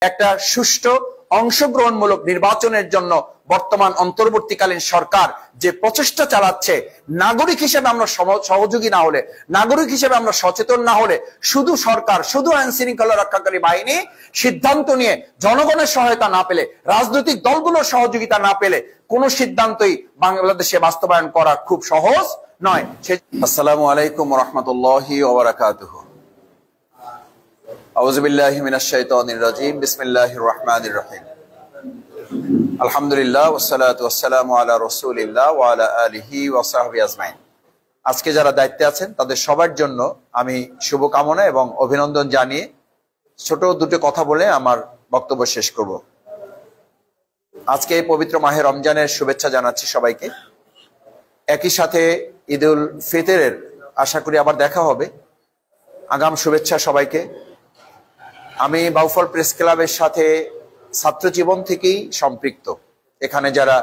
একটা সুষ্ঠু অংশগ্রহণমূলক নির্বাচনের জন্য বর্তমান অন্তর্বর্তীকালীন সরকার যে প্রচেষ্টা চালাচ্ছে, নাগরিক হিসেবে আমরা সহযোগী না হলে, নাগরিক হিসেবে আমরা সচেতন না হলে, শুধু সরকার, শুধু আইন শৃঙ্খলা রক্ষাকারী বাহিনী সিদ্ধান্ত নিয়ে জনগণের সহায়তা না পেলে, রাজনৈতিক দলগুলোর সহযোগিতা না পেলে কোন সিদ্ধান্তই বাংলাদেশে বাস্তবায়ন করা খুব সহজ নয়। আসসালামু আলাইকুম ওয়া রাহমাতুল্লাহি ওয়া বারাকাতুহু। আউযু বিল্লাহি মিনাশ শাইতানির রাজীম। বিসমিল্লাহির রহমানির রহিম। আলহামদুলিল্লাহ ওয়াসসালাতু ওয়াসসালামু আলা রাসূলিল্লাহ ওয়া আলা আলিহি ওয়া সাহবিহি আজমাইন। আজকে যারা দায়িত্বে আছেন তাদের সবার জন্য আমি শুভকামনা এবং অভিনন্দন জানিয়ে ছোট দুটো কথা বলে আমার বক্তব্য শেষ করব। আজকে এই পবিত্র মাহে রমজানের শুভেচ্ছা জানাচ্ছি সবাইকে। একই সাথে ঈদুল ফিতরের আশা করি আবার দেখা হবে। আগাম শুভেচ্ছা সবাইকে। আমি বাউফল প্রেস ক্লাবের সাথে ছাত্র জীবন থেকেই সম্পৃক্ত। এখানে যারা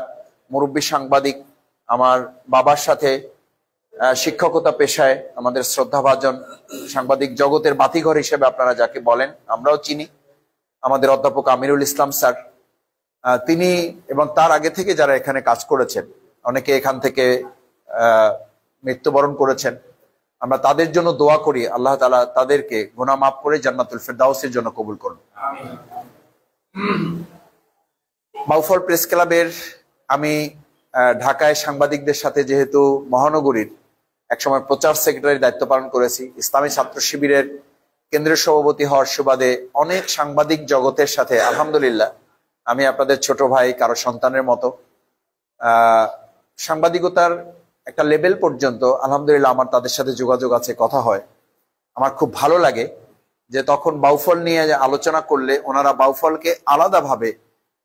মুরব্বী সাংবাদিক, আমার বাবার সাথে শিক্ষকতা পেশায় আমাদের শ্রদ্ধাভাজন সাংবাদিক জগতের বাতিঘর হিসেবে আপনারা যাকে বলেন আমরাও চিনি, আমাদের অধ্যাপক আমিরুল ইসলাম স্যার, তিনি এবং তার আগে থেকে যারা এখানে কাজ করেছেন, অনেকে এখান থেকে মৃত্যুবরণ করেছেন। আমরা তাদের জন্য দোয়া করি, আল্লাহ তাআলা তাদেরকে গুনাহ মাফ করে জান্নাতুল ফেরদাউসের জন্য কবুল করুন। বাউফল প্রেস ক্লাবের আমি ঢাকায় সাংবাদিকদের সাথে যেহেতু মহানগরীর একসময় প্রচার সেক্রেটারির দায়িত্ব পালন করেছি, ইসলামী ছাত্র শিবিরের কেন্দ্রীয় সভাপতি হওয়ার সুবাদে অনেক সাংবাদিক জগতের সাথে আলহামদুলিল্লাহ আমি আপনাদের ছোট ভাই, কারো সন্তানের মতো। সাংবাদিকতার একটা লেভেল পর্যন্ত আলহামদুলিল্লাহ আমার তাদের সাথে যোগাযোগ আছে, কথা হয়। আমার খুব ভালো লাগে যে তখন বাউফল নিয়ে আলোচনা করলে ওনারা বাউফলকে আলাদাভাবে,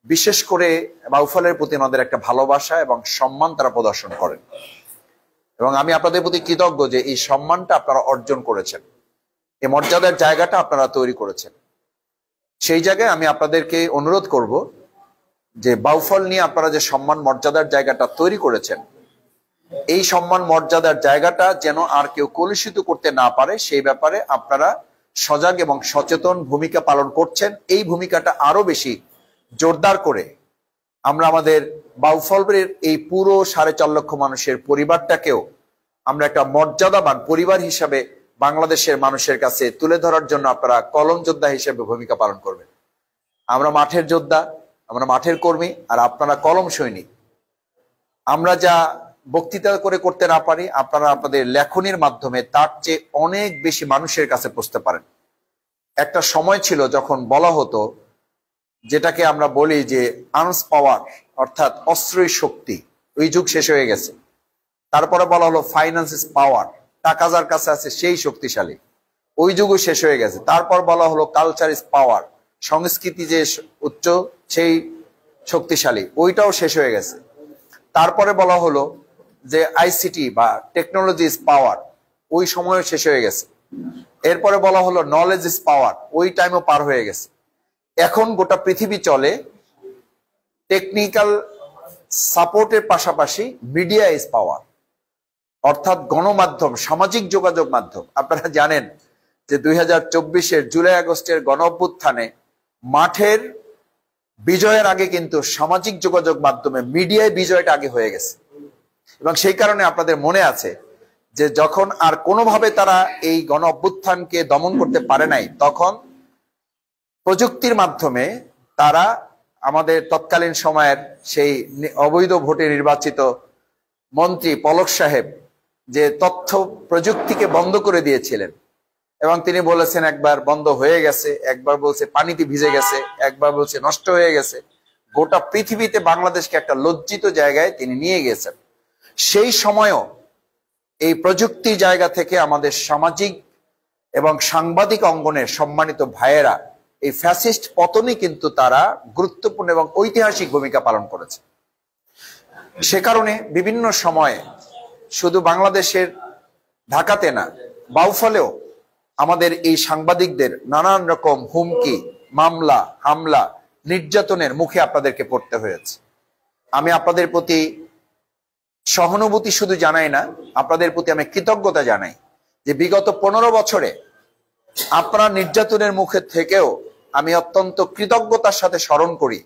বিশেষ করে বাউফলের প্রতি ওনাদের একটা ভালোবাসা এবং সম্মান তারা প্রদর্শন করেন। এবং আমি আপনাদের প্রতি কৃতজ্ঞ যে এই সম্মানটা আপনারা অর্জন করেছেন, এই মর্যাদার জায়গাটা আপনারা তৈরি করেছেন। সেই জায়গায় আমি আপনাদেরকে অনুরোধ করব যে বাউফল নিয়ে আপনারা যে সম্মান মর্যাদার জায়গাটা তৈরি করেছেন, এই সম্মান মর্যাদার জায়গাটা যেন আর কেউ কলুষিত করতে না পারে সেই ব্যাপারে আপনারা সজাগ এবং সচেতন ভূমিকা পালন করছেন। এই ভূমিকাটা আরো বেশি জোরদার করে আমরা আমাদের বাউফলের এই পুরো 4.5 লক্ষ মানুষের পরিবারটাকেও আমরা একটা মর্যাদাবান পরিবার হিসাবে বাংলাদেশের মানুষের কাছে তুলে ধরার জন্য আপনারা কলম যোদ্ধা হিসেবে ভূমিকা পালন করবেন। আমরা মাঠের যোদ্ধা, আমরা মাঠের কর্মী, আর আপনারা কলম সৈনিক। আমরা যা বক্তৃতা করে করতে না পারি, আপনারা আপনাদের লেখনীর মাধ্যমে তার চেয়ে অনেক বেশি মানুষের কাছে পৌঁছতে পারেন। একটা সময় ছিল যখন বলা হতো, যেটাকে আমরা বলি যে আর্মস পাওয়ার, অর্থাৎ অস্ত্রই শক্তি, ওই যুগ শেষ হয়ে গেছে। তারপরে বলা হলো ফাইন্যান্স ইজ পাওয়ার, টাকা যার কাছে আছে সেই শক্তিশালী, ওই যুগও শেষ হয়ে গেছে। তারপর বলা হলো কালচার ইজ পাওয়ার, সংস্কৃতি যে উচ্চ সেই শক্তিশালী, ওইটাও শেষ হয়ে গেছে। তারপরে বলা হলো যে আইসিটি বা টেকনোলজি ইজ পাওয়ার, ওই সময়ও শেষ হয়ে গেছে। এরপরে বলা হলো নলেজ ইজ পাওয়ার, ওই টাইমও পার হয়ে গেছে। এখন গোটা পৃথিবী চলে টেকনিক্যাল সাপোর্টের পাশাপাশি মিডিয়া ইজ পাওয়ার, অর্থাৎ গণমাধ্যম, সামাজিক যোগাযোগ মাধ্যম। আপনারা জানেন যে 2024-এর জুলাই আগস্টের গণ অভ্যুত্থানে মাঠের বিজয়ের আগে কিন্তু সামাজিক যোগাযোগ মাধ্যমে মিডিয়ায় বিজয়টা আগে হয়ে গেছে। এবং সেই কারণে আপনাদের মনে আছে যে যখন আর কোনোভাবে তারা এই গণ অভ্যুত্থানকে দমন করতে পারে নাই, তখন প্রযুক্তির মাধ্যমে তারা আমাদের তৎকালীন সময়ের সেই অবৈধ ভোটে নির্বাচিত মন্ত্রী পলক সাহেব যে তথ্য প্রযুক্তিকে বন্ধ করে দিয়েছিলেন, এবং তিনি বলেছেন একবার বন্ধ হয়ে গেছে, একবার বলছে পানিতে ভিজে গেছে, একবার বলছে নষ্ট হয়ে গেছে। গোটা পৃথিবীতে বাংলাদেশকে একটা লজ্জিত জায়গায় তিনি নিয়ে গেছেন। সেই সময়ও এই প্রযুক্তি জায়গা থেকে আমাদের সামাজিক এবং সাংবাদিক অঙ্গনের সম্মানিত ভাইয়েরা এই ফ্যাসিস্ট পতনই কিন্তু তারা গুরুত্বপূর্ণ এবং ঐতিহাসিক ভূমিকা পালন করেছে। সে কারণে বিভিন্ন সময়ে শুধু বাংলাদেশের ঢাকাতে না, বাউফলেও আমাদের এই সাংবাদিকদের নানান রকম হুমকি, মামলা, হামলা, নির্যাতনের মুখে আপনাদেরকে পড়তে হয়েছে। আমি আপনাদের প্রতি সহানুভূতি শুধু জানাই না, আপনাদের প্রতি আমি কৃতজ্ঞতা জানাই যে বিগত 15 বছরে আপনারা নির্যাতনের মুখে থেকেও আমি অত্যন্ত কৃতজ্ঞতার সাথে স্মরণ করি।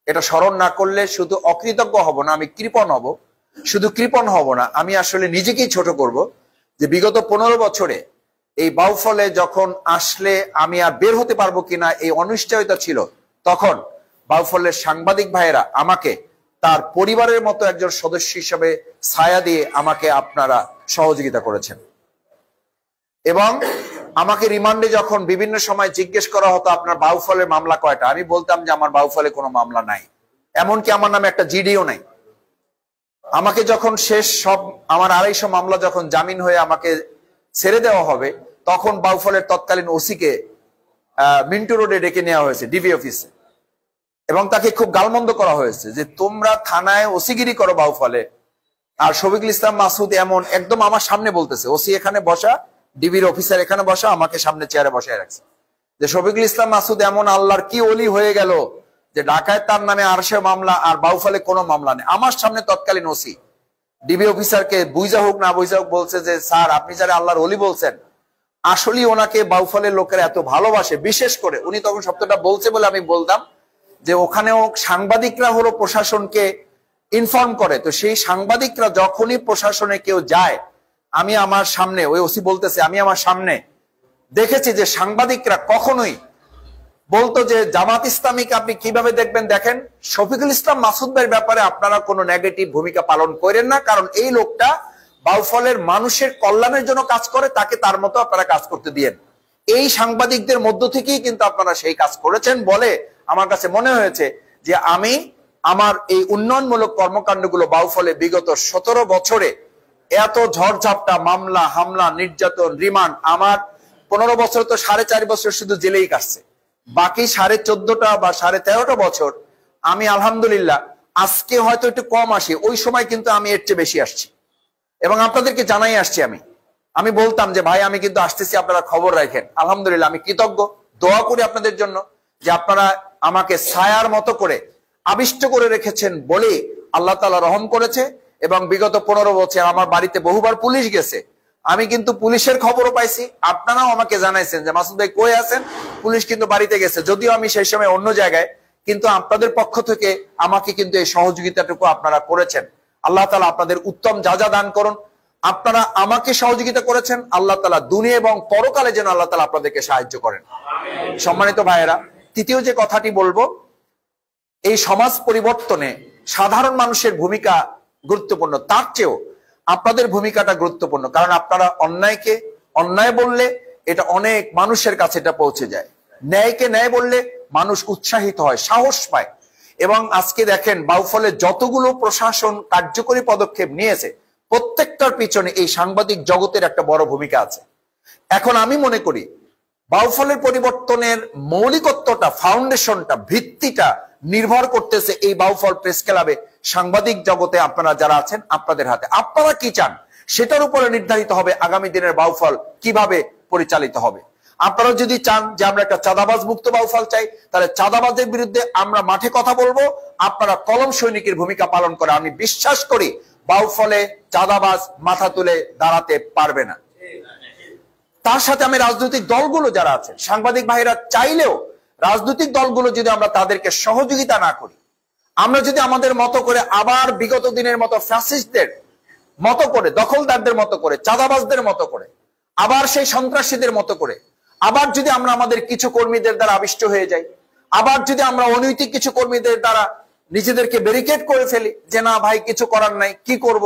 এটা স্মরণ না করলে শুধু অকৃতজ্ঞ হব না, আমি কৃপণ হব। শুধু কৃপণ হব না, আমি আসলে নিজেকেই ছোট করব যে বিগত 15 বছরে এই বাউফলে যখন আসলে আমি আর বের হতে পারবো কিনা এই অনিশ্চয়তা ছিল, তখন বাউফলের সাংবাদিক ভাইয়েরা আমাকে তার পরিবারের মতো একজন সদস্য হিসেবে ছায়া দিয়ে আমাকে আপনারা সহযোগিতা করেছেন। এবং আমাকে রিমান্ডে যখন বিভিন্ন সময় জিজ্ঞেস করা হতো আপনার বাউফলের মামলা কয়টা, আমি বলতাম যে আমার বাউফলে কোনো মামলা নাই, এমনকি আমার নামে একটা জিডিও নাই। আমাকে যখন শেষ সব আমার 250 মামলা যখন জামিন হয়ে আমাকে ছেড়ে দেওয়া হবে, তখন বাউফলের তৎকালীন ওসিকে মিন্টু রোডে ডেকে নেওয়া হয়েছে ডিবি অফিসে, এবং তাকে খুব গালমন্দ করা হয়েছে যে তোমরা থানায় ওসিগিরি করো বাউফলে, আর শফিকুল ইসলাম মাসুদ এমন একদম আমার সামনে বলতেছে ওসি এখানে বসা, ডিবির অফিসার এখানে বসা, আমাকে সামনে চেয়ারে বসায় রাখছে যে শফিকুল ইসলাম মাসুদ এমন আল্লাহর কি ওলি হয়ে গেল যে ঢাকায় তার নামে 800 মামলা আর বাউফলে কোনো মামলা নেই। আমার সামনে তৎকালীন ওসি ডিবি অফিসারকে বুঝা হোক না বুঝা হোক বলছে যে স্যার আপনি যারা আল্লাহর ওলি বলছেন, আসলে ওনাকে বাউফলের লোকেরা এত ভালোবাসে, বিশেষ করে উনি তখন শব্দটা বলছে বলে আমি বলতাম যে ওখানেও সাংবাদিকরা হলো প্রশাসনকে ইনফর্ম করে, তো সেই সাংবাদিকরা যখনই প্রশাসনে কেউ যায়, আমি আমার সামনে ওই ওসি বলতেছে আমি আমার সামনে দেখেছি যে সাংবাদিকরা কখনোই বলতো যে জামাত ইসলামীকে আপনি কিভাবে দেখবেন, দেখেন শফিকুল ইসলাম মাসুদ ভাইয়ের ব্যাপারে আপনারা কোনো নেগেটিভ ভূমিকা পালন করেন না, কারণ এই লোকটা বাউফলের মানুষের কল্যাণের জন্য কাজ করে, তাকে তার মতো আপনারা কাজ করতে দিয়েন। এই সাংবাদিকদের মধ্য থেকেই কিন্তু আপনারা সেই কাজ করেছেন বলে আমার কাছে মনে হয়েছে যে আমি আমার এই উন্নয়নমূলক কর্মকাণ্ডগুলো বাউফলে বিগত 17 বছরে এত ঝড়ঝাপটা মামলা হামলা নির্যাতন রিমান্ড, আমার 15 বছর তো 4.5 বছর শুধু জেলেই কাটছে, বাকি 14.5টা বা 13.5টা বছর আমি আলহামদুলিল্লাহ, আজকে হয়তো একটু কম আসি, ওই সময় কিন্তু আমি এর চেয়ে বেশি আসছি এবং আপনাদেরকে জানাই আসছি। আমি বলতাম যে ভাই আমি কিন্তু আসতেছি, আপনারা খবর রাখেন। আলহামদুলিল্লাহ আমি কৃতজ্ঞ, দোয়া করি আপনাদের জন্য যে আপনারা আমাকে ছায়ার মতো করে আবিষ্ট করে রেখেছেন বলে আল্লাহ তাআলা রহম করেছে। এবং বিগত 15 বছর আমার বাড়িতে বহুবার পুলিশ গেছে, আমি কিন্তু পুলিশের খবরও পাইছি, আপনারাও আমাকে জানাইছেন যে মাসুদ ভাই কই আছেন, পুলিশ কিন্তু বাড়িতে গেছে, যদিও আমি সেই সময় অন্য জায়গায়, কিন্তু আপনাদের পক্ষ থেকে আমাকে কিন্তু এই সহযোগিতাটুকু আপনারা করেছেন। আল্লাহ তাআলা আপনাদের উত্তম যা দান করুন। আপনারা আমাকে সহযোগিতা করেছেন, আল্লাহ তাআলা দুনিয়া এবং পরকালে যেন আল্লাহ তাআলা আপনাদেরকে সাহায্য করেন। সম্মানিত ভাইয়েরা, তৃতীয় যে কথাটি বলবো, এই সমাজ পরিবর্তনে সাধারণ মানুষের ভূমিকা গুরুত্বপূর্ণ, তার চেয়েও আপনাদের ভূমিকাটা গুরুত্বপূর্ণ, কারণ আপনারা অন্যায়কে অন্যায় বললে এটা অনেক মানুষের কাছে এটা পৌঁছে যায়, ন্যায়কে ন্যায় বললে মানুষ উৎসাহিত হয়, সাহস পায়। এবং আজকে দেখেন বাউফলে যতগুলো প্রশাসন কার্যকরী পদক্ষেপ নিয়েছে, প্রত্যেকটার পিছনে এই সাংবাদিক জগতের একটা বড় ভূমিকা আছে। এখন আমি মনে করি বাউফলের পরিবর্তনের মৌলিকত্বটা, ফাউন্ডেশনটা, ভিত্তিটা নির্ভর করতেছে এই বাউফল প্রেস ক্লাবে সাংবাদিক জগতে আপনারা যারা আছেন আপনাদের হাতে। আপনারা কি চান সেটার উপরে নির্ধারিত হবে আগামী দিনের বাউফল কিভাবে পরিচালিত হবে। আপনারা যদি চান যে আমরা একটা চাঁদাবাজ মুক্ত বাউফল চাই, তাহলে চাঁদাবাজের বিরুদ্ধে আমরা মাঠে কথা বলবো, আপনারা কলম সৈনিকের ভূমিকা পালন করে আমি বিশ্বাস করি বাউফলে চাঁদাবাজ মাথা তুলে দাঁড়াতে পারবে না। তার সাথে আমি রাজনৈতিক দলগুলো যারা আছে, সাংবাদিক ভাইরা চাইলেও রাজনৈতিক দলগুলো যদি আমরা তাদেরকে সহযোগিতা না করি, আমরা যদি আমাদের মতো করে আবার বিগত দিনের মতো ফ্যাসিস্টদের মতো করে, দখলদারদের মতো করে, চাঁদাবাজদের মতো করে, আবার সেই সন্ত্রাসীদের মতো করে, আবার যদি আমরা আমাদের কিছু কর্মীদের দ্বারা আবিষ্ট হয়ে যাই, আবার যদি আমরা অনৈতিক কিছু কর্মীদের দ্বারা নিজেদেরকে ব্যারিকেড করে ফেলি যে না ভাই কিছু করার নাই, কি করব,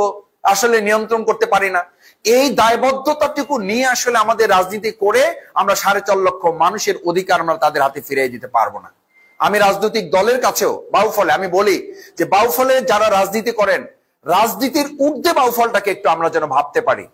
আসলে নিয়ন্ত্রণ করতে পারি না, এই দায়বদ্ধতাটুকু নিয়ে আসলে আমাদের রাজনীতি করে আমরা 4.5 লক্ষ মানুষের অধিকার আমরা তাদের হাতে ফিরিয়ে দিতে পারবো না। আমি রাজনৈতিক দলের কাছেও বাউফলে আমি বলি যে বাউফলে যারা রাজনীতি করেন, রাজনীতির ঊর্ধ্বে বাউফলটাকে একটু আমরা যেন ভাবতে পারি।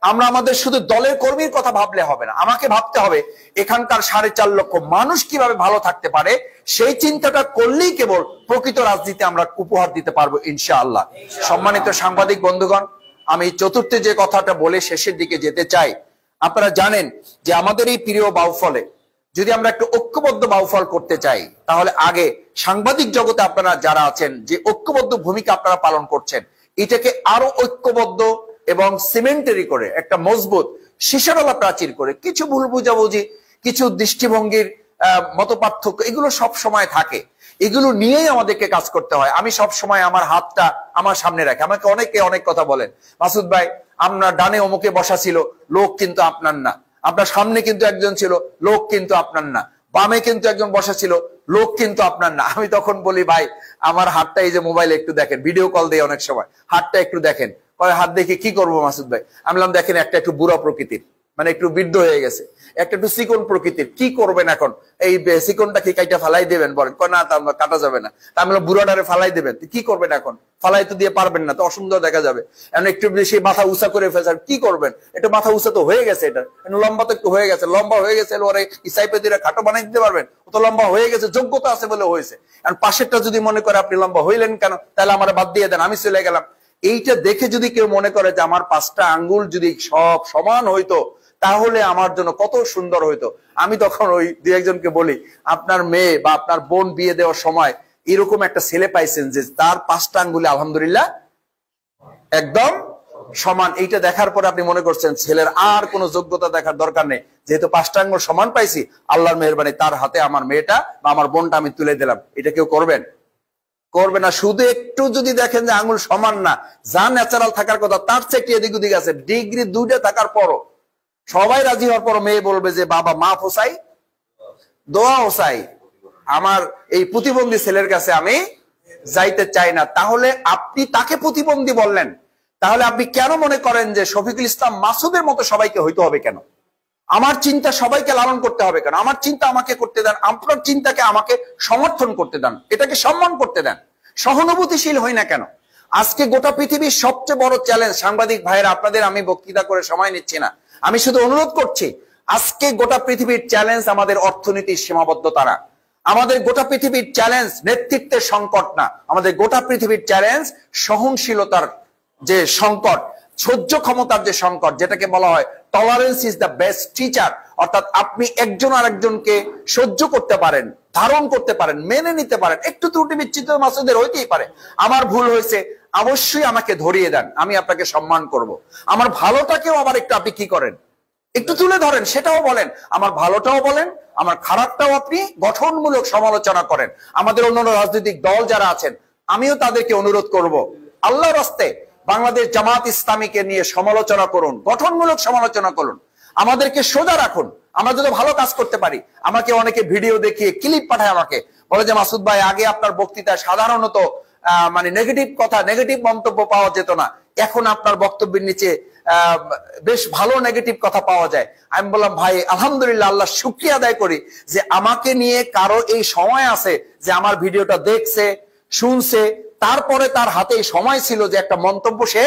আমরা আমাদের শুধু দলের কর্মীর কথা ভাবলে হবে না, আমাকে ভাবতে হবে এখানকার 4.5 লক্ষ মানুষ কিভাবে ভালো থাকতে পারে। সেই চিন্তাটা করলেই কেবল প্রকৃত রাজনীতি আমরা উপহার দিতে পারবো ইনশাআল্লাহ। সম্মানিত সাংবাদিক বন্ধুগণ, আমি চতুর্থ যে কথাটা বলে শেষের দিকে যেতে চাই। আপনারা জানেন যে আমাদের এই প্রিয় বাউফলে যদি আমরা একটু ঐক্যবদ্ধ বাউফল করতে চাই, তাহলে আগে সাংবাদিক জগতে আপনারা যারা আছেন যে ঐক্যবদ্ধ ভূমিকা আপনারা পালন করছেন, এটাকে আরো ঐক্যবদ্ধ এবং সিমেন্টারি করে একটা মজবুত সীসাওয়ালা প্রাচীর করে, কিছু ভুল বুঝাবুঝি, কিছু দৃষ্টিভঙ্গির মতপার্থক্য, এগুলো সব সময় থাকে। এগুলো নিয়েই আমাদেরকে কাজ করতে হয়। আমি সব সময় আমার হাতটা আমার সামনে রাখি। আমাকে অনেকে অনেক কথা বলেন, মাসুদ ভাই আপনার ডানে অমুকে বসা ছিল, লোক কিন্তু আপনার না। আপনার সামনে কিন্তু একজন ছিল, লোক কিন্তু আপনার না। বামে কিন্তু একজন বসা ছিল, লোক কিন্তু আপনার না। আমি তখন বলি, ভাই আমার হাতটা এই যে মোবাইলে একটু দেখেন, ভিডিও কল দিয়ে অনেক সময়, হাতটা একটু দেখেন। হাত দেখে কি করবো মাসুদ ভাই? আমি বললাম দেখেন, একটা একটু বুড়া প্রকৃতির, মানে একটু বৃদ্ধ হয়ে গেছে, একটা একটু চিকন প্রকৃতির, কি করবেন এখন? এই চিকনটা কি কাইটা ফালাই দেবেন? বলেন না, তা কাটা যাবে না। তা আমি বুড়াটারে ফালাই দেবেন, কি করবেন এখন? ফালাই তো দিয়ে পারবেন না, তো অসুন্দর দেখা যাবে। এখন একটু বেশি মাথা উঁচা করে ফেলছেন, কি করবেন? একটু মাথা উঁচা তো হয়ে গেছে, এটা লম্বা তো একটু হয়ে গেছে, লম্বা হয়ে গেছে, ওরে ইসাইপে দিয়ে খাটো বানাই দিতে পারবেন? ও তো লম্বা হয়ে গেছে, যোগ্যতা আছে বলে হয়েছে। এখন পাশেরটা যদি মনে করে আপনি লম্বা হইলেন কেন, তাহলে আমার বাদ দিয়ে দেন, আমি চলে গেলাম। এইটা দেখে যদি কেউ মনে করে যে আমার 5টা আঙ্গুল যদি সব সমান হইতো তাহলে আমার জন্য কত সুন্দর হইতো, আমি তখন ওই 2-1জনকে বলি, আপনার মেয়ে বা আপনার বোন বিয়ে দেওয়ার সময় এরকম একটা ছেলে পাইছেন যে তার 5টা আঙ্গুলে আলহামদুলিল্লাহ একদম সমান। এইটা দেখার পরে আপনি মনে করছেন ছেলের আর কোনো যোগ্যতা দেখার দরকার নেই, যেহেতু 5টা আঙ্গুল সমান পাইছি, আল্লাহর মেহেরবানি তার হাতে আমার মেয়েটা বা আমার বোনটা আমি তুলে দিলাম। এটা কেউ করবেন? করবে না। শুধু একটু যদি দেখেন যে আঙ্গুল সমান না, যা ন্যাচারাল থাকার কথা তার চেয়ে এদিক ওদিক আছে, ডিগ্রি 2টা থাকার পরও সবাই রাজি হওয়ার পর মেয়ে বলবে যে বাবা মাফ হোসাই, দোয়া হোসাই, আমার এই প্রতিবন্ধী ছেলের কাছে আমি যাইতে চাই না। তাহলে আপনি তাকে প্রতিবন্ধী বললেন, তাহলে আপনি কেন মনে করেন যে শফিকুল ইসলাম মাসুদের মতো সবাইকে হইতে হবে কেন? আমার চিন্তা সবাইকে লালন করতে হবে কেন? আমার চিন্তা আমাকে করতে দেন, আপনার চিন্তাকে আমাকে সমর্থন করতে দেন, এটাকে সম্মান করতে দেন, সহানুভূতিশীল হই না কেন? আজকে গোটা পৃথিবীর সবচেয়ে বড় চ্যালেঞ্জ, সাংবাদিক ভাইয়েরা আপনাদের আমি বক্তৃতা করে সময় নিচ্ছি না, আমি শুধু অনুরোধ করছি, আজকে গোটা পৃথিবীর চ্যালেঞ্জ আমাদের অর্থনীতির সীমাবদ্ধতা না, আমাদের গোটা পৃথিবীর চ্যালেঞ্জ নেতৃত্বের সংকট না, আমাদের গোটা পৃথিবীর চ্যালেঞ্জ সহনশীলতার যে সংকট, সহ্য ক্ষমতার যে সংকট, যেটাকে বলা হয় tolerance is the best teacher. অর্থাৎ আপনি একজন আরেকজনকে সহ্য করতে পারেন, ধারণ করতে পারেন, মেনে নিতে পারেন। একটু ত্রুটি বিচ্ছিন্ন মাসুদের হইতেই পারে, আমার ভুল হয়েছে, অবশ্যই আমাকে ধরিয়ে দেন, আমি আপনাকে সম্মান করব। আমার ভালোটাকেও আবার একটু আপনি কি করেন, একটু তুলে ধরেন, সেটাও বলেন, আমার ভালোটাও বলেন, আমার খারাপটাও আপনি গঠনমূলক সমালোচনা করেন। আমাদের অন্যান্য রাজনৈতিক দল যারা আছেন, আমিও তাদেরকে অনুরোধ করব, আল্লাহর রাস্তায় বাংলাদেশ জামাত ইসলামীকে নিয়ে সমালোচনা করুন, গঠনমূলক সমালোচনা করুন, আমাদেরকে সোজা রাখুন। আমরা যদি ভালো কাজ করতে পারি, আমাকে অনেকে ভিডিও দেখিয়ে ক্লিপ পাঠায়, আমাকে বলে যে মাসুদ ভাই আগে আপনার বক্তৃতায় সাধারণত মানে নেগেটিভ কথা, নেগেটিভ মন্তব্য পাওয়া যেত না, এখন আপনার বক্তব্যের নিচে বেশ ভালো নেগেটিভ কথা পাওয়া যায়। আমি বললাম ভাই আলহামদুলিল্লাহ, আল্লাহ শুকরিয়া আদায় করি যে আমাকে নিয়ে কারো এই সময় আছে যে আমার ভিডিওটা দেখছে, শুনছে, তারপরে তার হাতে সময় ছিল যে একটা মন্তব্য সে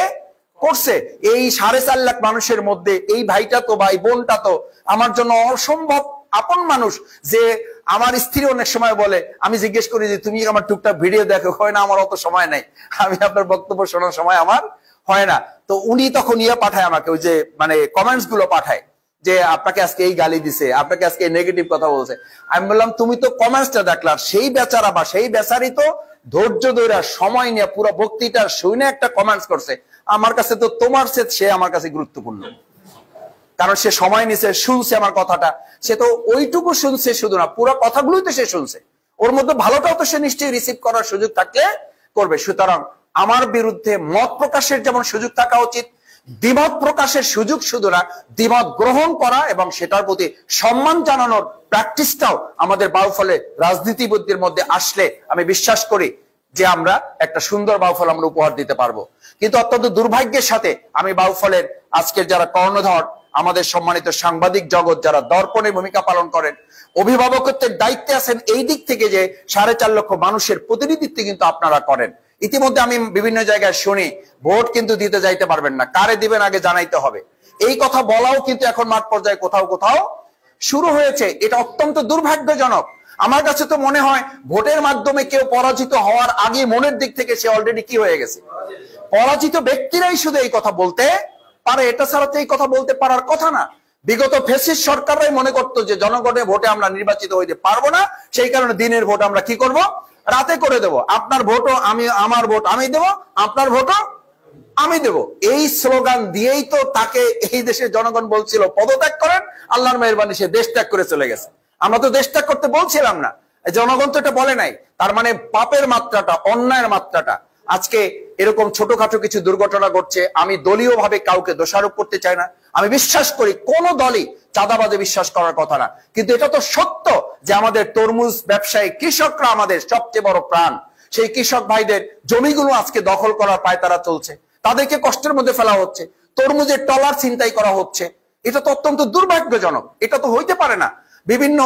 করছে। এই 4.5 লাখ মানুষের মধ্যে এই ভাইটা তো, ভাই বোনটা তো আমার জন্য অসম্ভব আপন মানুষ। যে আমার স্ত্রী অনেক সময় বলে, আমি জিজ্ঞেস করি যে তুমি আমার টুকটাক ভিডিও দেখো, হয় না আমার অত সময় নাই, আমি আপনার বক্তব্য শোনার সময় আমার হয় না। তো উনি তখন পাঠায় আমাকে, ওই যে মানে কমেন্টস গুলো পাঠায় যে আপনাকে আজকে এই গালি দিছে, আপনাকে আজকে নেগেটিভ কথা বলছে। আমি বললাম তুমি তো কমেন্টসটা দেখলা, সেই বেচারা বা সেই বেচারি তো ধৈর্য ধরে সময় নিয়ে পুরো বক্তৃতা শুনে একটা কমেন্টস করছে। আমার কাছে তো তোমার সে আমার কাছে গুরুত্বপূর্ণ, কারণ সে সময় নিছে, শুনছে আমার কথাটা, সে তো ওইটুকু শুনছে শুধু না, পুরো কথাগুলোই তো সে শুনছে, ওর মধ্যে ভালোটাও তো সে নিশ্চয়ই রিসিভ করার সুযোগ থাকলে করবে। সুতরাং আমার বিরুদ্ধে মত প্রকাশের যেমন সুযোগ থাকা উচিত, দ্বিমত প্রকাশের সুযোগ শুধু না, দ্বিমত গ্রহণ করা এবং সেটার প্রতি সম্মান জানানোর প্র্যাকটিসটাও আমাদের বাউফলে রাজনীতিবিদদের মধ্যে আসলে আমি বিশ্বাস করি যে আমরা একটা সুন্দর বাউফল আমরা উপহার দিতে পারবো। কিন্তু অত্যন্ত দুর্ভাগ্যের সাথে আমি বাউফলের আজকের যারা কর্ণধর, আমাদের সম্মানিত সাংবাদিক জগৎ যারা দর্পণের ভূমিকা পালন করেন, অভিভাবকত্বের দায়িত্বে আছেন, এই দিক থেকে যে 4.5 লক্ষ মানুষের প্রতিনিধিত্ব কিন্তু আপনারা করেন। ইতিমধ্যে আমি বিভিন্ন জায়গায় শুনি ভোট কিন্তু দিতে যাইতে পারবেন না, কারে দিবেন আগে জানাইতে হবে, এই কথা বলাও কিন্তু এখন মাঠ পর্যায়ে কোথাও কোথাও শুরু হয়েছে। এটা অত্যন্ত দুর্ভাগ্যজনক। আমার কাছে তো মনে হয় ভোটের মাধ্যমে কেউ পরাজিত হওয়ার আগে মনের দিক থেকে সে অলরেডি কি হয়ে গেছে, পরাজিত ব্যক্তিরাই শুধু এই কথা বলতে পারে, এটা ছাড়া তো এই কথা বলতে পারার কথা না। বিগত ফ্যাসিস্ট সরকাররাই মনে করতো যে জনগণের ভোটে আমরা নির্বাচিত হইতে পারবো না, সেই কারণে দিনের ভোট আমরা কি করব, রাতে করে দেব, আপনার ভোটও আমি, আমার ভোট আমি দেব, আপনার ভোটও আমি দেব। এই স্লোগান দিয়েই তো তাকে এই দেশের জনগণ বলছিল পদত্যাগ করেন, আল্লাহর মেহেরবানি সে দেশ ত্যাগ করে চলে গেছে। আমরা তো দেশ ত্যাগ করতে বলছিলাম না, জনগণ তো এটা বলে নাই। তার মানে পাপের মাত্রাটা, অন্যায়ের মাত্রাটা, আজকে এরকম ছোটখাটো কিছু দুর্ঘটনা ঘটছে। আমি দলীয় ভাবে কাউকে দোষারোপ করতে চাই না, আমি বিশ্বাস করি কোন দলই চাঁদাবাজে বিশ্বাস করার কথা না, কিন্তু এটা তো সত্য যে আমাদের তরমুজ ব্যবসায়ী কৃষকরা আমাদের সবচেয়ে বড় প্রাণ। সেই কৃষক ভাইদের জমিগুলো আজকে দখল করার পায়তারা চলছে, তাদেরকে কষ্টের মধ্যে ফেলা হচ্ছে, তরমুজের টলার ছিনতাই করা হচ্ছে। এটা তো অত্যন্ত দুর্ভাগ্যজনক, এটা তো হইতে পারে না। বিভিন্ন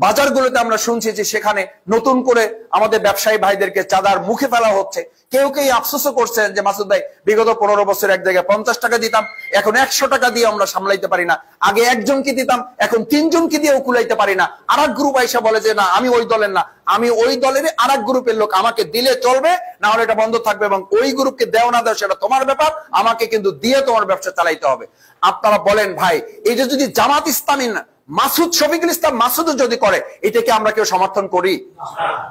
বাজারগুলোতে আমরা শুনছি যে সেখানে নতুন করে আমাদের ব্যবসায়ী ভাইদেরকে চাঁদার মুখে ফেলা হচ্ছে। কেউ কেউ আফসোসও করছেন যে মাসুদ ভাই, বিগত 15 বছর এক জায়গায় 50 টাকা দিতাম, এখন 100 টাকা দিয়ে আমরা সামলাইতে পারি না। আগে একজনকে দিতাম, এখন 3 জনকে দিয়েও কুলাইতে পারি না। আর এক গ্রুপ আইসা বলে যে না, আমি ওই দলের না, আমি ওই দলের আর এক গ্রুপের লোক, আমাকে দিলে চলবে, না হলে এটা বন্ধ থাকবে, এবং ওই গ্রুপকে দেও না দেও সেটা তোমার ব্যাপার, আমাকে কিন্তু দিয়ে তোমার ব্যবসা চালাইতে হবে। আপনারা বলেন ভাই, এই যে যদি জামাত ইসলামী না, মাসুদ, শফিকুল ইসলাম মাসুদও যদি করে, এটাকে আমরা কেউ সমর্থন করি?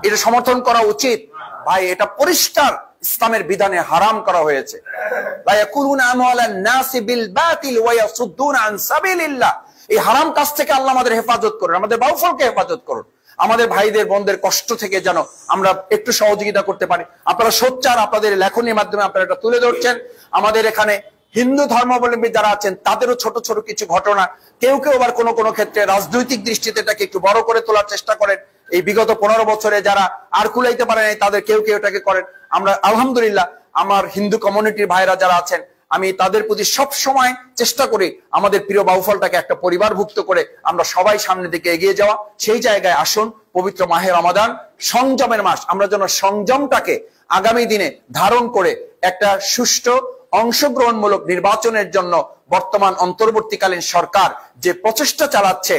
এটা সমর্থন করা উচিত? ভাই এটা পরিষ্কার ইসলামের বিধানে হারাম করা হয়েছে। এই হারাম কাজ থেকে আল্লাহ আমাদের হেফাজত করুন, আমাদের বাউফলকে হেফাজত করুন, আমাদের ভাইদের বোনদের কষ্ট থেকে যেন আমরা একটু সহযোগিতা করতে পারি। আপনারা সোচ্চার, আপনাদের লেখনীর মাধ্যমে আপনারা এটা তুলে ধরছেন। আমাদের এখানে হিন্দু ধর্মাবলম্বী যারা আছেন তাদেরও ছোট ছোট কিছু ঘটনা, কেউ কেউ আবার কোনো কোনো ক্ষেত্রে রাজনৈতিক দৃষ্টিতে এটাকে একটু বড় করে তোলার চেষ্টা করেন। এই বিগত 15 বছরে যারা আর কুলাইতে পারে নাই তাদের কেউ কেউ এটাকে করেন। আমরা আলহামদুলিল্লাহ আমার হিন্দু কমিউনিটির ভাইরা যারা আছেন, আমি তাদের প্রতি সব সময় চেষ্টা করি আমাদের প্রিয় বাউফলটাকে একটা পরিবারভুক্ত করে আমরা সবাই সামনের দিকে এগিয়ে যাওয়া। সেই জায়গায় আসুন, পবিত্র মাহে রমাদান সংযমের মাস, আমরা যেন সংযমটাকে আগামী দিনে ধারণ করে একটা সুষ্ঠু অংশগ্রহণমূলক নির্বাচনের জন্য বর্তমান অন্তর্বর্তীকালীন সরকার যে প্রচেষ্টা চালাচ্ছে,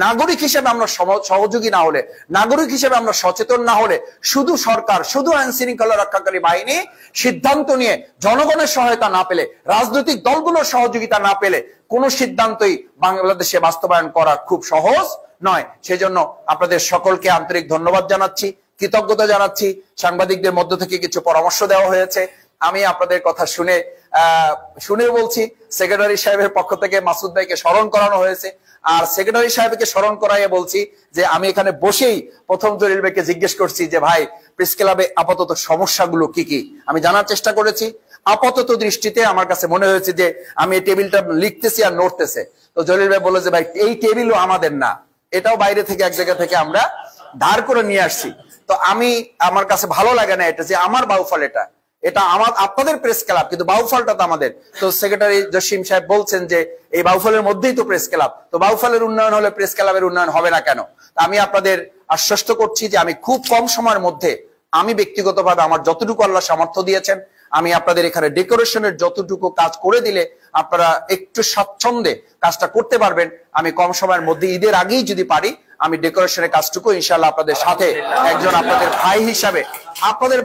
নাগরিক হিসেবে আমরা সহযোগী না হলে, নাগরিক হিসেবে আমরা সচেতন না হলে, শুধু সরকার, শুধু আইন শৃঙ্খলা রক্ষাকারী বাহিনী সিদ্ধান্ত নিয়ে জনগণের সহায়তা না পেলে, রাজনৈতিক দলগুলোর সহযোগিতা না পেলে কোনো সিদ্ধান্তই বাংলাদেশে বাস্তবায়ন করা খুব সহজ নয়। সেজন্য আপনাদের সকলকে আন্তরিক ধন্যবাদ জানাচ্ছি, কৃতজ্ঞতা জানাচ্ছি। সাংবাদিকদের মধ্য থেকে কিছু পরামর্শ দেওয়া হয়েছে, আমি আপনাদের কথা শুনে বলছি। সেক্রেটারি সাহেবের পক্ষ থেকে মাসুদ ভাইকে স্মরণ করানো হয়েছে, আর সেক্রেটারি সাহেবকে স্মরণ করাইয়া বলছি যে আমি এখানে বসেই প্রথম জলিল ভাইকে জিজ্ঞেস করছি যে ভাই, প্রেস ক্লাবে আপাতত সমস্যাগুলো কি কি আমি জানার চেষ্টা করেছি। আপাতত দৃষ্টিতে আমার কাছে মনে হয়েছে যে আমি এই টেবিলটা লিখতেছি আর নড়তেছে, তো জলিল ভাই বললো যে ভাই এই টেবিলও আমাদের না, এটাও বাইরে থেকে এক জায়গা থেকে আমরা ধার করে নিয়ে আসছি। তো আমার কাছে ভালো লাগে না এটা যে আমার বাউফল, এটা আপনাদের প্রেস ক্লাব, কিন্তু বাউফলটা তো আমাদের। তো সেক্রেটারি জসিম সাহেব বলছেন যে এই বাউফলের মধ্যেই তো প্রেস ক্লাব, তো বাউফলের উন্নয়ন হলে প্রেস ক্লাবের উন্নয়ন হবে না কেন? আমি আপনাদের আশ্বস্ত করছি যে আমি খুব কম সময়ের মধ্যে, আমি ব্যক্তিগতভাবে আমার যতটুকু আল্লাহ সামর্থ্য দিয়েছেন, আমি আপনাদের এখানে ডেকোরেশনের যতটুকু কাজ করে দিলে আপনারা একটু স্বাচ্ছন্দ্যে কাজটা করতে পারবেন। আমি কম সময়ের মধ্যে, ঈদের আগেই যদি পারি, আমি ডেকোরেশনের কাজটুকু ইনশাআল্লাহ আপনাদের সাথে, একজন আপনাদের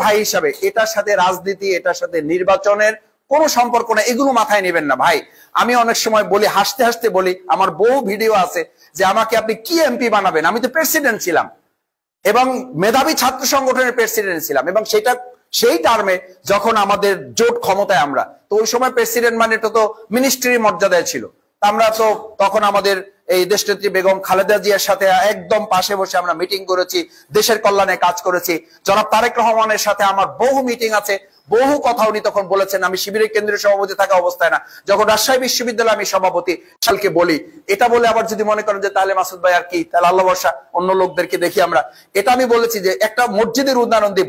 ভাই হিসাবে, এটার সাথে রাজনীতি, এটার সাথে নির্বাচনের কোনো সম্পর্ক না, এগুলো মাথায় নেবেন না ভাই। আমি অনেক সময় বলি, হাসতে হাসতে বলি, আমার বহু ভিডিও আছে যে আমাকে আপনি কি এমপি বানাবেন? আমি তো প্রেসিডেন্ট ছিলাম এবং মেধাবী ছাত্র সংগঠনের প্রেসিডেন্ট ছিলাম, এবং সেই টার্মে যখন আমাদের জোট ক্ষমতায় আমরা, তো ওই সময় প্রেসিডেন্ট মানে এটা তো মিনিস্ট্রির মর্যাদায় ছিল। আমরা তো তখন আমাদের এই দেশনেত্রী বেগম খালেদা জিয়ার সাথে একদম পাশে বসে আমরা মিটিং করেছি, দেশের কল্যাণে কাজ করেছি। জনাব তারেক রহমানের সাথে আমার বহু মিটিং আছে, বহু কথা উনি তখন বলেছেন। আমি শিবিরের কেন্দ্রীয় সভাপতি থাকা অবস্থায় না, যখন রাজশাহী বিশ্ববিদ্যালয়ে আমি সভাপতি, সালকে বলি এটা বলে আবার যদি মনে করেন যে তাহলে মাসুদ ভাই আর কি, তাহলে আল্লাহ বর্ষা অন্য লোকদেরকে দেখি আমরা। এটা আমি বলেছি যে একটা মসজিদের উদাহরণ দিই,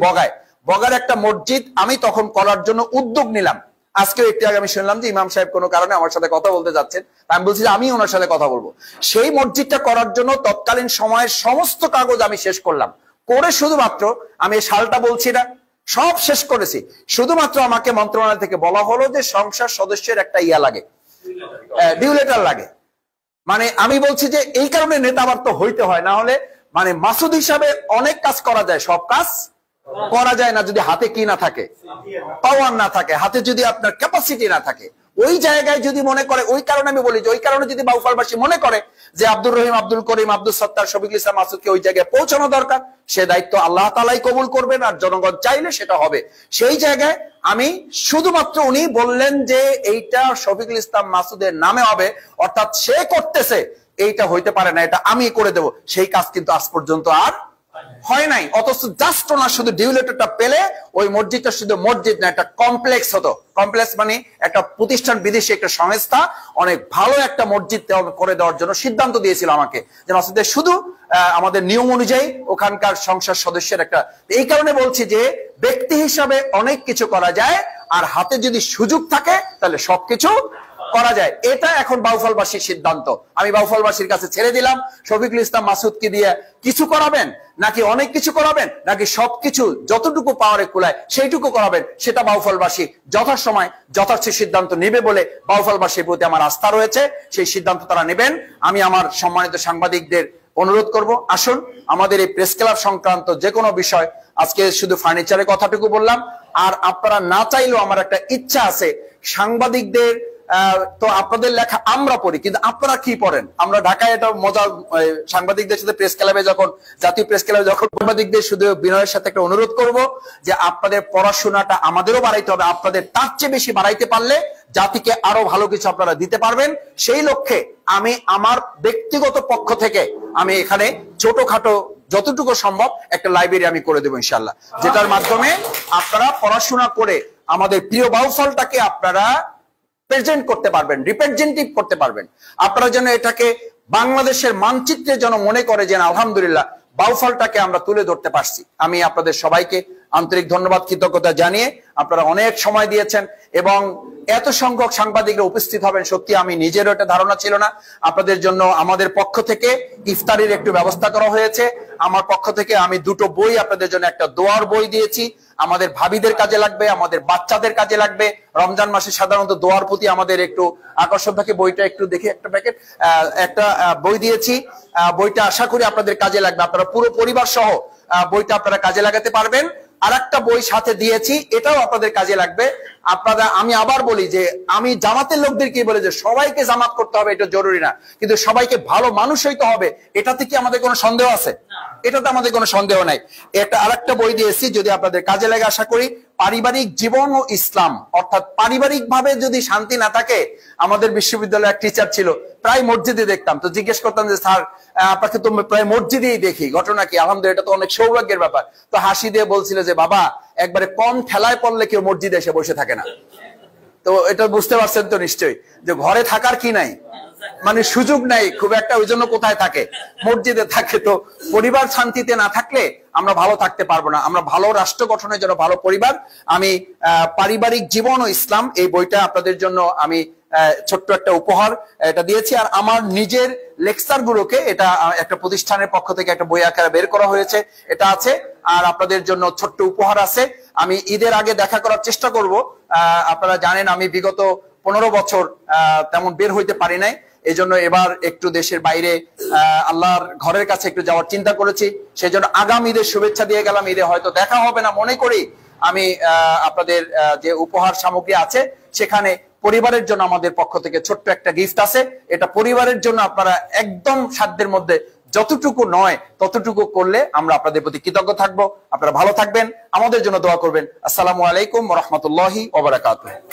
বগার একটা মসজিদ আমি তখন করার জন্য উদ্যোগ নিলাম। আজকেও একটু আগে আমি শুনলাম যে ইমাম সাহেব কোনো কারণে আমার সাথে কথা বলতে যাচ্ছেন, আমি বলছি যে আমি ওনার সাথে কথা বলবো। সেই মসজিদটা করার জন্য তৎকালীন সময়ের সমস্ত কাগজ আমি শেষ করলাম, করে শুধুমাত্র আমি সালটা বলছি না, সব শেষ করেছি। শুধুমাত্র আমাকে মন্ত্রণালয় থেকে বলা হলো যে সংসদ সদস্যের একটা লাগে, ডিউ লেটার লাগে। মানে আমি বলছি যে এই কারণে নেতা আবার তো হইতে হয়, না হলে মানে মাসুদ হিসাবে অনেক কাজ করা যায়, সব কাজ করা যায় না যদি হাতে কি না থাকে, পাওয়ার না থাকে, হাতে যদি আপনার ক্যাপাসিটি না থাকে। ওই জায়গায় যদি মনে করে, ওই কারণে আমি বলি যে ওই কারণে যদি বাউফলবাসী মনে করে যে আব্দুর রহিম, আব্দুল করিম, আব্দুল সত্তার, শফিকুল ইসলাম মাসুদকে ওই জায়গায় পৌঁছানো দরকার, সে দায়িত্ব আল্লাহ তাআলাই কবুল করবেন, আর জনগণ চাইলে সেটা হবে। সেই জায়গায় আমি শুধুমাত্র, উনি বললেন যে এইটা শফিকুল ইসলাম মাসুদের নামে হবে, অর্থাৎ সে করতেছে, এইটা হইতে পারে না, এটা আমি করে দেব, সেই কাজ কিন্তু আজ পর্যন্ত আর হয় নাই। অথচ জাস্ট ওনার শুধু ডিউলেটরটা পেলে ওই মসজিদটা শুধু মসজিদ না, একটা কমপ্লেক্স হতো। কমপ্লেক্স মানে একটা প্রতিষ্ঠান, বিদেশি একটা সংস্থা অনেক ভালো একটা মসজিদ করে দেওয়ার জন্য সিদ্ধান্ত দিয়েছিল আমাকে, যে মাসুদের শুধু আমাদের নিয়ম অনুযায়ী ওখানকার সংসদ সদস্যের একটা। এই কারণে বলছি যে ব্যক্তি হিসাবে অনেক কিছু করা যায়, আর হাতে যদি সুযোগ থাকে তাহলে সবকিছু করা যায়। এটা এখন বাউফলবাসীর সিদ্ধান্ত। আমি বাউফলবাসীর কাছে ছেড়ে দিলাম, শফিকুল ইসলাম মাসুদকে দিয়ে কিছু করাবেন নাকি অনেক কিছু করাবেন, নাকি সবকিছু যতটুকু পাওয়ারে কুলায় সেইটুকু করাবেন, সেটা বাউফলবাসী যথাসময় যথার্থ সিদ্ধান্ত নেবে বলে বাউফলবাসীর প্রতি আমার আস্থা রয়েছে। সেই সিদ্ধান্ত তারা নেবেন। আমি আমার সম্মানিত সাংবাদিকদের অনুরোধ করব, আসুন আমাদের এই প্রেস ক্লাব সংক্রান্ত যে কোনো বিষয়, আজকে শুধু ফার্নিচারের কথাটুকু বললাম, আর আপনারা না চাইলেও আমার একটা ইচ্ছা আছে সাংবাদিকদের, তো আপনাদের লেখা আমরা পড়ি, কিন্তু আপনারা কি পড়েন? আমরা ঢাকায় এটা মজা, সাংবাদিকদের সাথে প্রেস ক্লাবে যখন, জাতীয় প্রেস ক্লাবে যখন সাংবাদিকদের শুধু বিনয়ের সাথে একটা অনুরোধ করব যে আপনাদের পড়াশোনাটা আমাদেরও বাড়াইতে হবে, আপনাদের তার চেয়ে বেশি বাড়াইতে পারলে জাতিকে আরো ভালো কিছু আপনারা দিতে পারবেন। সেই লক্ষ্যে আমি আমার ব্যক্তিগত পক্ষ থেকে আমি এখানে ছোটখাটো যতটুকু সম্ভব একটা লাইব্রেরি আমি করে দেবো ইনশাল্লাহ, যেটার মাধ্যমে আপনারা পড়াশোনা করে আমাদের প্রিয় বাউফলটাকে আপনারা প্রেজেন্ট করতে পারবেন, রিপ্রেজেন্টেটিভ করতে পারবেন। আপনারা যেন এটাকে বাংলাদেশের মানচিত্রে যেন মনে করে যে আলহামদুলিল্লাহ বাউফলটাকে আমরা তুলে ধরতে পারছি। আমি আপনাদের সবাইকে আন্তরিক ধন্যবাদ, কৃতজ্ঞতা জানিয়ে, আপনারা অনেক সময় দিয়েছেন এবং এত সংখ্যক সাংবাদিকরা উপস্থিত হবেন, সত্যি আমি নিজেরও এটা ধারণা ছিল না। আপনাদের জন্য আমাদের পক্ষ থেকে ইফতারির একটু ব্যবস্থা করা হয়েছে। আমার পক্ষ থেকে আমি দুটো বই আপনাদের জন্য, একটা দোয়ার বই দিয়েছি, আমাদের ভাবিদের কাজে লাগবে, আমাদের বাচ্চাদের কাজে লাগবে। রমজান মাসে সাধারণত দোয়ার প্রতি আমাদের একটু আকর্ষণ থাকে। বইটা একটু দেখি, একটা প্যাকেট, একটা বই দিয়েছি। বইটা আশা করি আপনাদের কাজে লাগবে, আপনারা পুরো পরিবার সহ বইটা আপনারা কাজে লাগাতে পারবেন। আর একটা বই সাথে দিয়েছি, এটাও আপনাদের কাজে লাগবে। আপনারা, আমি আবার বলি যে আমি জামাতের লোকদেরকে বলে যে সবাইকে জামাত করতে হবে এটা জরুরি না, কিন্তু সবাইকে ভালো মানুষ হইতে হবে, এটাতে কি আমাদের কোনো সন্দেহ আছে? এটাতে আমাদের কোনো সন্দেহ নাই। এটা আরেকটা বই দিয়েছি, যদি আপনাদের কাজে লাগে আশা করি। পারিবারিক জীবন ও ইসলাম, অর্থাৎ পারিবারিক ভাবে যদি শান্তি না থাকে, আমাদের বিশ্ববিদ্যালয়ের এক টিচার ছিল, প্রায় মসজিদে দেখতাম, তো জিজ্ঞেস করতাম যে স্যার আপনাকে তো প্রায় মসজিদেই দেখি, ঘটনা কি? আলহামদুলিল্লাহ, এটা তো অনেক সৌভাগ্যের ব্যাপার। তো হাসি দিয়ে বলছিল যে বাবা, একবারে কম ঠেলায় পড়লে কেউ মসজিদে এসে বসে থাকে না। তো এটা বুঝতে পারছেন তো নিশ্চয়ই, যে ঘরে থাকার কি নাই, মানে সুযোগ নাই খুব একটা, ওই জন্য কোথায় থাকে? মসজিদে থাকে। তো পরিবার শান্তিতে না থাকলে আমরা ভালো থাকতে পারবো না। আমরা ভালো রাষ্ট্র গঠনের জন্য ভালো পরিবার। আমি পারিবারিক জীবন ও ইসলাম, এই বইটা আপনাদের জন্য আমি ছোট্ট একটা উপহার এটা দিয়েছি। আর আমার নিজের লেকচার গুলোকে এটা একটা প্রতিষ্ঠানের পক্ষ থেকে একটা বই আকারে বের করা হয়েছে, এটা আছে। আর আপনাদের জন্য ছোট্ট উপহার আছে। আমি ঈদের আগে দেখা করার চেষ্টা করব। আপনারা জানেন আমি বিগত 15 বছর তেমন বের হইতে পারি নাই, এই জন্য এবার একটু দেশের বাইরে আল্লাহর ঘরের কাছে একটু যাওয়ার চিন্তা করেছি। সেই জন্য আগামী ঈদের শুভেচ্ছা দিয়ে গেলাম। ঈদে হয়তো দেখা হবে না মনে করি, আমি আপনাদের যে উপহার সামগ্রী আছে সেখানে পরিবারের জন্য আমাদের পক্ষ থেকে ছোট্ট একটা গিফট আছে। এটা পরিবারের জন্য আপনারা একদম সাধ্যের মধ্যে যতটুকু নয় ততটুকু করলে আমরা আপনাদের প্রতি কৃতজ্ঞ থাকবো। আপনারা ভালো থাকবেন, আমাদের জন্য দোয়া করবেন। আসসালামু আলাইকুম ওয়া রাহমাতুল্লাহি ওয়া বারাকাতুহু।